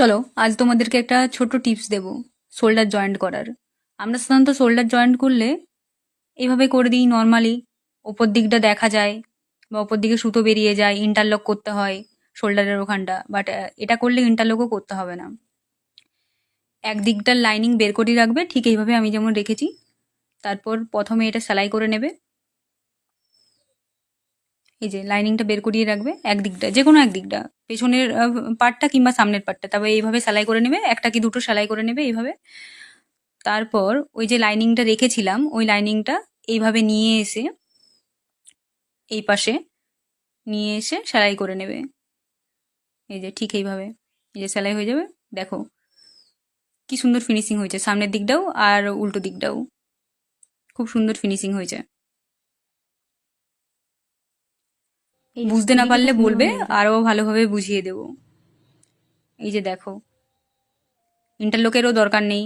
চলো আজ তোমাদেরকে একটা ছোট্ট টিপস দেব শোল্ডার জয়েন্ট করার। আমরা সাধারণত শোল্ডার জয়েন্ট করলে এইভাবে করে দিই নর্মালি, ওপর দিকটা দেখা যায় বা ওপর দিকে সুতো বেরিয়ে যায়, ইন্টারলক করতে হয় শোল্ডারের ওখানটা। বাট এটা করলে ইন্টারলকও করতে হবে না, এক দিকটার লাইনিং বের করে রাখবে ঠিক এইভাবে আমি যেমন রেখেছি। তারপর প্রথমে এটা সেলাই করে নেবে, এই যে লাইনিংটা বের করিয়ে রাখবে এক দিকটা, যে কোনো এক দিকটা, পেছনের পার্টটা কিংবা সামনের পার্টটা। তারপর এইভাবে সেলাই করে নেবে, একটা কি দুটো সেলাই করে নেবে এইভাবে। তারপর ওই যে লাইনিংটা রেখেছিলাম ওই লাইনিংটা এইভাবে নিয়ে এসে এই পাশে নিয়ে এসে সেলাই করে নেবে, এই যে ঠিক এইভাবে, এই যে সেলাই হয়ে যাবে। দেখো কি সুন্দর ফিনিশিং হয়েছে, সামনের দিকটাও আর উল্টো দিকটাও খুব সুন্দর ফিনিশিং হয়েছে। বুঝতে না পারলে বলবে, আরো ভালোভাবে বুঝিয়ে দেবো। এই যে দেখো, ইন্টারলকেরও দরকার নেই,